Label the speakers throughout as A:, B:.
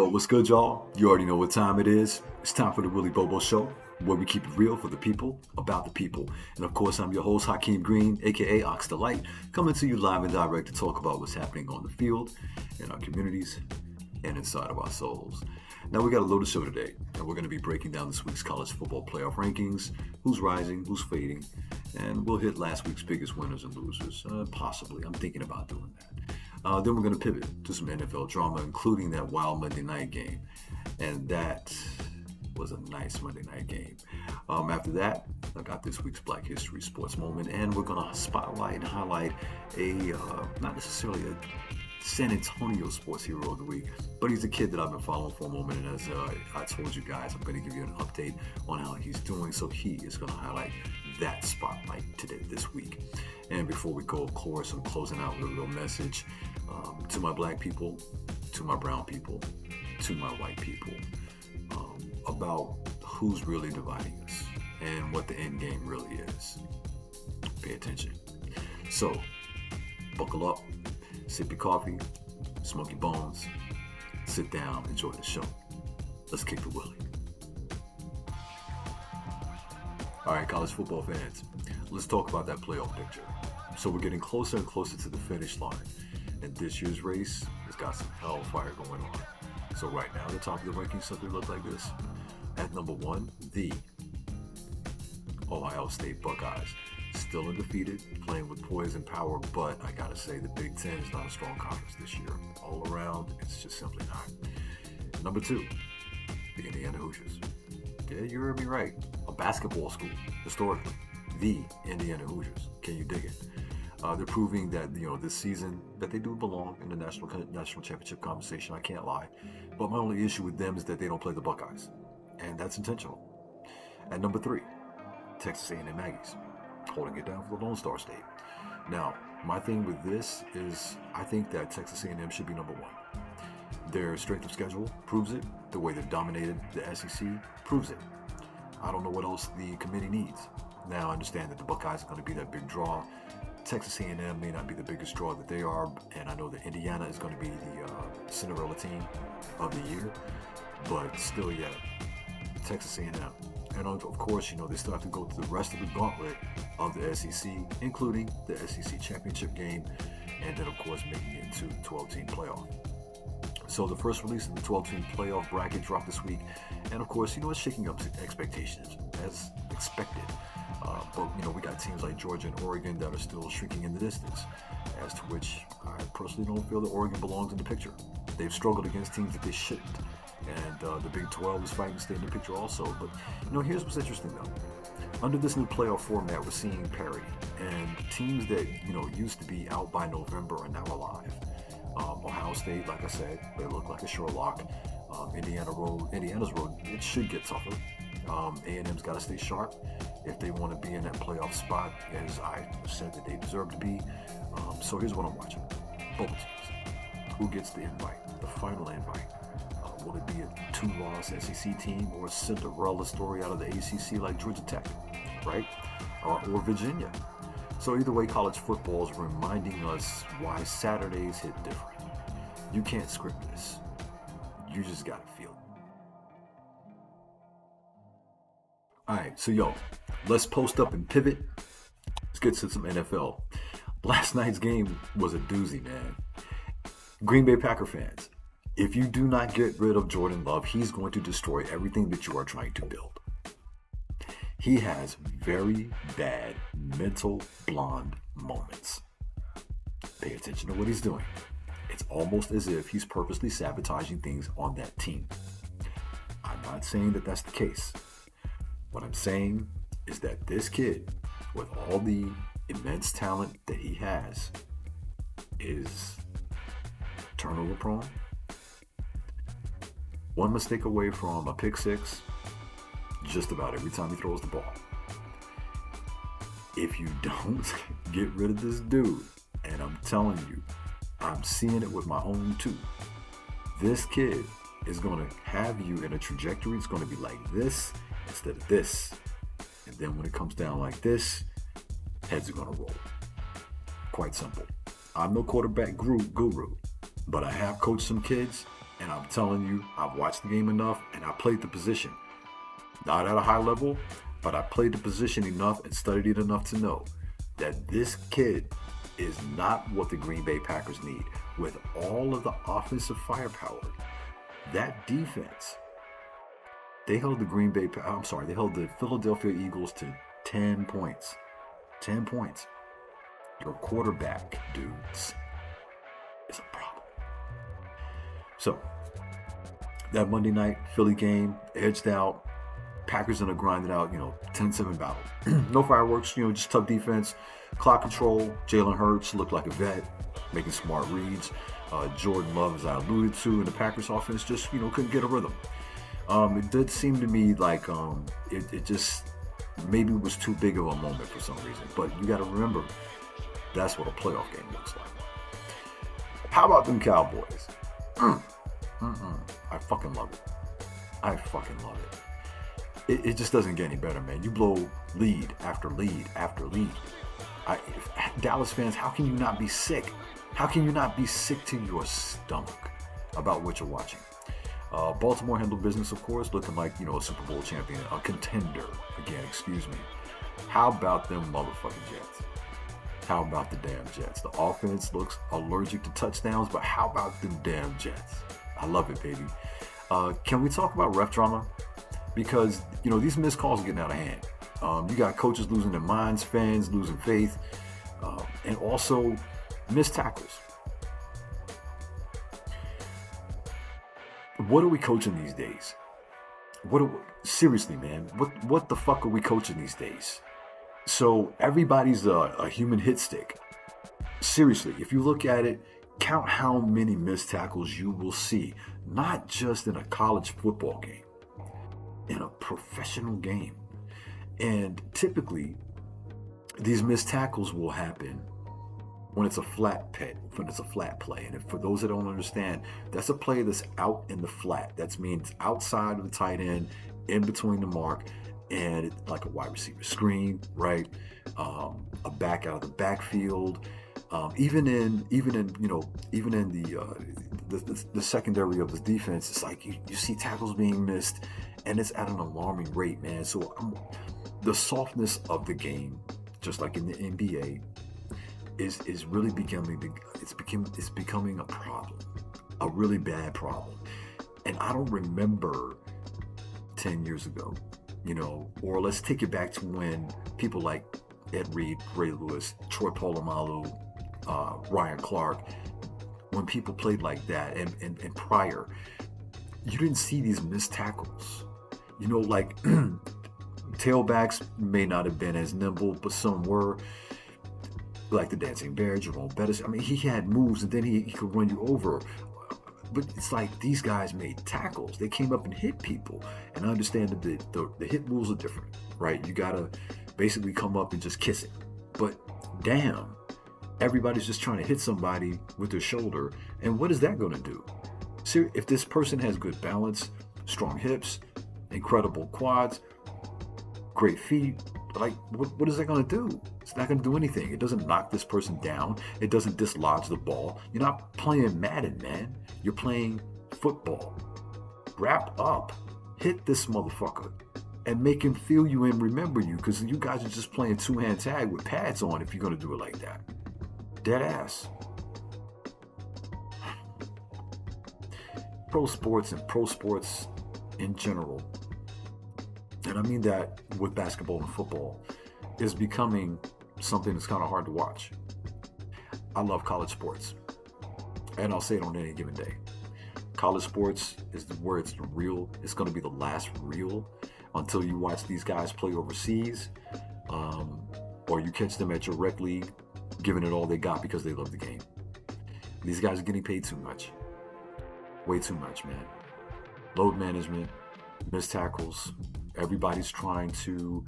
A: What's good, y'all? You already know what time it is. It's time for the Willy Bobo Show, where we keep it real for the people, about the people. And of course, I'm your host, Hakeem Green, aka Ox the Light, coming to you live and direct to talk about what's happening on the field, in our communities, and inside of our souls. Now, we got a loaded show today, and we're going to be breaking down this week's college football playoff rankings, who's rising, who's fading, and we'll hit last week's biggest winners and losers. Possibly. I'm thinking about doing that. Then we're going to pivot to some NFL drama, including that wild Monday night game. And that was a nice Monday night game. After that, I got this week's Black History Sports Moment, and we're going to spotlight and highlight not necessarily a San Antonio sports hero of the week, but he's a kid that I've been following for a moment, and as I told you guys, I'm going to give you an update on how he's doing, so he is going to highlight that spotlight this week. And before we go, of course, I'm closing out with a real message to my black people, to my brown people, to my white people, about who's really dividing us and what the end game really is. Pay attention. So, buckle up, sip your coffee, smoke your bones, sit down, enjoy the show. Let's kick the Willy. All right, college football fans, let's talk about that playoff picture. So we're getting closer and closer to the finish line, and this year's race has got some hellfire going on. So right now, the top of the rankings simply look like this. At number 1, the Ohio State Buckeyes. Still undefeated, playing with poise and power, but I gotta say the Big Ten is not a strong conference this year. All around, it's just simply not. Number 2, the Indiana Hoosiers. Yeah, you heard me right. A basketball school, historically. The Indiana Hoosiers. Can you dig it? They're proving that, this season, that they do belong in the national championship conversation. I can't lie. But my only issue with them is that they don't play the Buckeyes. And that's intentional. At number 3, Texas A&M Aggies, holding it down for the Lone Star State. Now, my thing with this is I think that Texas A&M should be number 1. Their strength of schedule proves it. The way they've dominated the SEC proves it. I don't know what else the committee needs. Now, I understand that the Buckeyes are going to be that big draw. Texas A&M may not be the biggest draw that they are, and I know that Indiana is going to be the Cinderella team of the year. But still, yeah, Texas A&M. And of course, they still have to go through the rest of the gauntlet of the SEC, including the SEC championship game, and then, of course, making it into the 12-team playoff. So the first release of the 12-team playoff bracket dropped this week, and of course, it's shaking up expectations, as expected. But, we got teams like Georgia and Oregon that are still shrinking in the distance, as to which I personally don't feel that Oregon belongs in the picture. They've struggled against teams that they shouldn't. And the Big 12 is fighting to stay in the picture also. But, here's what's interesting, though. Under this new playoff format, we're seeing parity. And teams that, used to be out by November are now alive. Ohio State, like I said, they look like a sure lock. Indiana's road, it should get tougher. A&M's got to stay sharp if they want to be in that playoff spot, as I said that they deserve to be. So here's what I'm watching. Both teams. Who gets the invite, the final invite? Will it be a 2-loss SEC team or a Cinderella story out of the ACC like Georgia Tech, right? Or Virginia? So either way, college football is reminding us why Saturdays hit different. You can't script this. You just gotta feel it. Alright, so let's post up and pivot. Let's get to some NFL. Last night's game was a doozy, man. Green Bay Packer fans, if you do not get rid of Jordan Love, he's going to destroy everything that you are trying to build. He has very bad mental blonde moments. Pay attention to what he's doing. It's almost as if he's purposely sabotaging things on that team. I'm not saying that that's the case. What I'm saying is that this kid, with all the immense talent that he has, is turnover prone. One mistake away from a pick six just about every time he throws the ball. If you don't get rid of this dude, and I'm telling you, I'm seeing it with my own two, this kid is going to have you in a trajectory. It's going to be like this instead of this. And then when it comes down like this, heads are going to roll. Quite simple. I'm no quarterback guru, but I have coached some kids And I'm telling you, I've watched the game enough and I played the position. Not at a high level, but I played the position enough and studied it enough to know that this kid is not what the Green Bay Packers need. With all of the offensive firepower, that defense, they held the Philadelphia Eagles to 10 points. 10 points. Your quarterback, dudes, is a problem. So, that Monday night Philly game, edged out. Packers gonna grind it out, 10-7 battle. No fireworks, just tough defense, clock control. Jalen Hurts looked like a vet, making smart reads. Jordan Love, as I alluded to, and the Packers offense just, couldn't get a rhythm. It did seem to me like it just maybe was too big of a moment for some reason. But you got to remember, that's what a playoff game looks like. How about them Cowboys? I fucking love it. I fucking love it. It just doesn't get any better, man. You blow lead after lead after lead. Dallas fans, how can you not be sick? How can you not be sick to your stomach about what you're watching? Baltimore handled business, of course, looking like, a Super Bowl champion, a contender. Again, excuse me. How about them motherfucking Jets? How about the damn Jets? The offense looks allergic to touchdowns, but how about them damn Jets? I love it, baby. Can we talk about ref drama? Because, these missed calls are getting out of hand. You got coaches losing their minds, fans losing faith, and also missed tackles. What are we coaching these days? Seriously, man, what the fuck are we coaching these days? So everybody's a human hit stick. Seriously, if you look at it, count how many missed tackles you will see, not just in a college football game, in a professional game. And typically, these missed tackles will happen when it's a flat play. And for those that don't understand, that's a play that's out in the flat. That means outside of the tight end, in between the mark, and it's like a wide receiver screen, right? A back out of the backfield. Even in the secondary of the defense, it's like you see tackles being missed, and it's at an alarming rate, man. So the softness of the game, just like in the NBA, is really becoming a problem, a really bad problem. And I don't remember 10 years ago, or let's take it back to when people like Ed Reed, Ray Lewis, Troy Polamalu, Ryan Clark, when people played like that, and prior, you didn't see these missed tackles. Like tailbacks may not have been as nimble, but some were. Like the Dancing Bear, Jerome Bettis. I mean, he had moves, and then he could run you over. But it's like these guys made tackles. They came up and hit people. And I understand that the hit rules are different, right? You got to basically come up and just kiss it. But damn, everybody's just trying to hit somebody with their shoulder. And what is that going to do? See, if this person has good balance, strong hips, incredible quads, great feet, like what is that going to do? It's not going to do anything. It doesn't knock this person down. It doesn't dislodge the ball. You're not playing Madden, man. You're playing football. Wrap up. Hit this motherfucker and make him feel you and remember you, because you guys are just playing two-hand tag with pads on if you're going to do it like that. Dead ass. Pro sports and pro sports in general, and I mean that with basketball and football, is becoming something that's kind of hard to watch. I love college sports, and I'll say it on any given day. College sports is where it's real. It's going to be the last real until you watch these guys play overseas, or you catch them at your rec league giving it all they got because they love the game. These guys are getting paid too much. Way too much, man. Load management, missed tackles. Everybody's trying to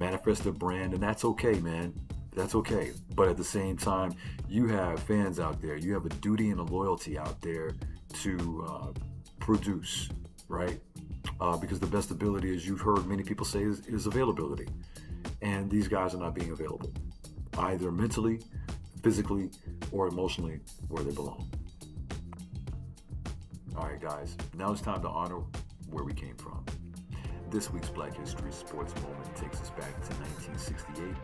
A: manifest their brand, and that's okay, man. That's okay. But at the same time, you have fans out there. You have a duty and a loyalty out there to produce, right? Because the best ability, as you've heard many people say, is availability. And these guys are not being available, either mentally, physically, or emotionally where they belong. All right, guys, now it's time to honor where we came from. This week's Black History Sports Moment takes us back to 1968,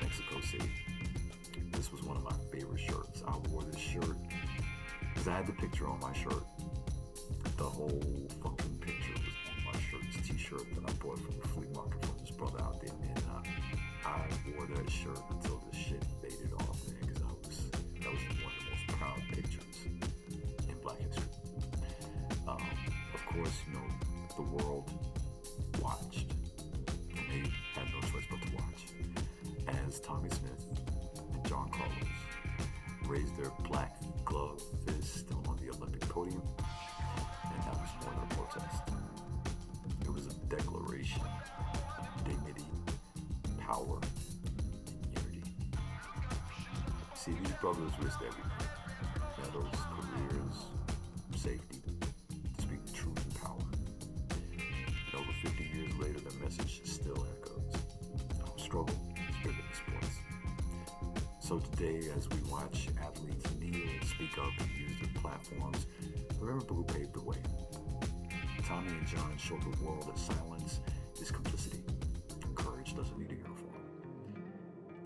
A: Mexico City. This was one of my favorite shirts. I wore this shirt because I had the picture on my shirt. The whole fucking picture was on my shirt. This t-shirt that I bought from the flea market from this brother out there, man. I wore that shirt until the shit faded off, man, because that was one of the most proud pictures in Black history. Of course, the world watched, and they had no choice but to watch, as Tommy Smith and John Carlos raised their black glove fist on the Olympic podium, and that was more than a protest. It was a declaration of dignity, power, and unity. See, these brothers risked everything: medals, careers, safety, to speak the truth and power. And over 50 years later, the message still echoes. Struggle, spirit in sports. So today, as we watch athletes kneel, speak up, and use their platforms, remember who paved the way. Tommy and John showed the world that silence is complicity. Courage doesn't need a uniform.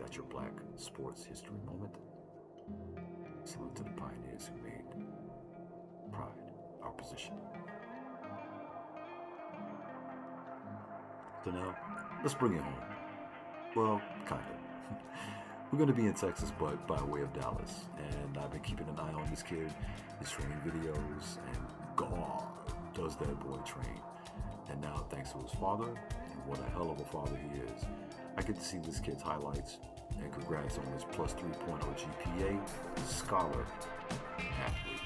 A: That's your Black sports history moment. Salute to the pioneers who made pride our position. So now, let's bring it home. Well, kind of. We're going to be in Texas, but by way of Dallas. And I've been keeping an eye on this kid, his training videos, and God does that boy train. And now, thanks to his father, and what a hell of a father he is, I get to see this kid's highlights. And congrats on his plus 3.0 GPA, scholar, athlete.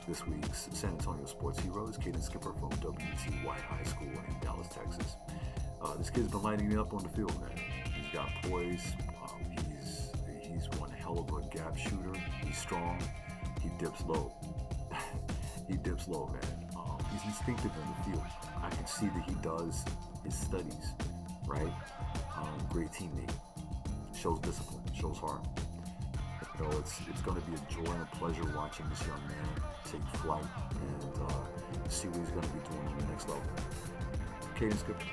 A: This week's San Antonio sports hero is Caden Skipper from W.T. White High School in Dallas, Texas. This kid's been lighting me up on the field, man. He's got poise. He's one hell of a gap shooter. He's strong. He dips low. He dips low, man. He's instinctive on the field. I can see that he does his studies, right? Great teammate. Shows discipline. Shows heart. It's going to be a joy and a pleasure watching this young man take flight and see what he's going to be doing on the next level. Caden Skipper,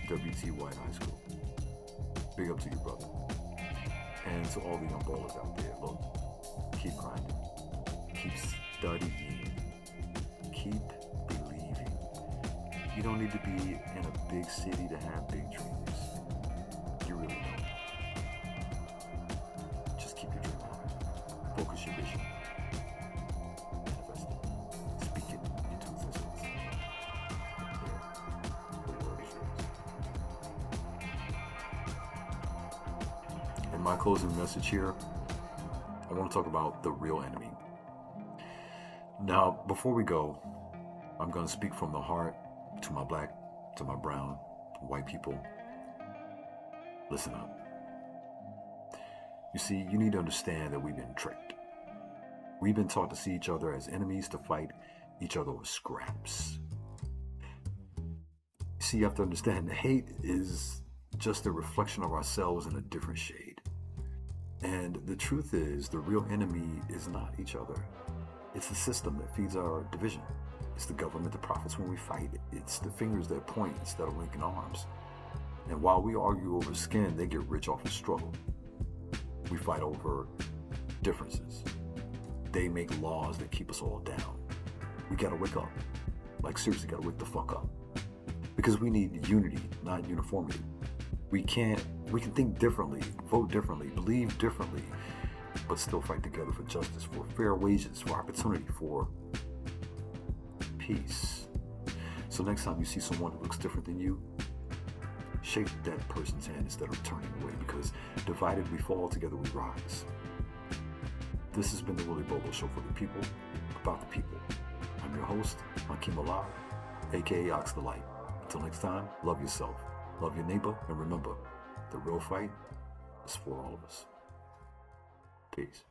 A: W.T. White High School. Big up to you, brother. And to all the young ballers out there, look, keep grinding, keep studying, keep believing. You don't need to be in a big city to have big dreams. You really don't. Just keep your dream alive. Focus your vision. Manifest it. Speak it into existence. The world is yours. In my closing message here, I want to talk about the real enemy. Now, before we go, I'm going to speak from the heart to my black, to my brown, white people. Listen up. You see, you need to understand that we've been tricked. We've been taught to see each other as enemies, to fight each other with scraps. See, you have to understand that hate is just a reflection of ourselves in a different shade. And the truth is, the real enemy is not each other. It's the system that feeds our division. It's the government that profits when we fight. It's the fingers that point instead of linking arms. And while we argue over skin, they get rich off of struggle. We fight over differences. They make laws that keep us all down. We gotta wake up. Like, seriously, gotta wake the fuck up. Because we need unity, not uniformity. We can think differently, vote differently, believe differently, but still fight together for justice, for fair wages, for opportunity, for peace. So next time you see someone who looks different than you, shake that person's hand instead of turning away, because divided we fall, together we rise. This has been the Willy Bobo Show for the people, about the people. I'm your host, Hakeem Allah, aka Ox the Light. Until next time, love yourself, love your neighbor, and remember, the real fight is for all of us. Peace.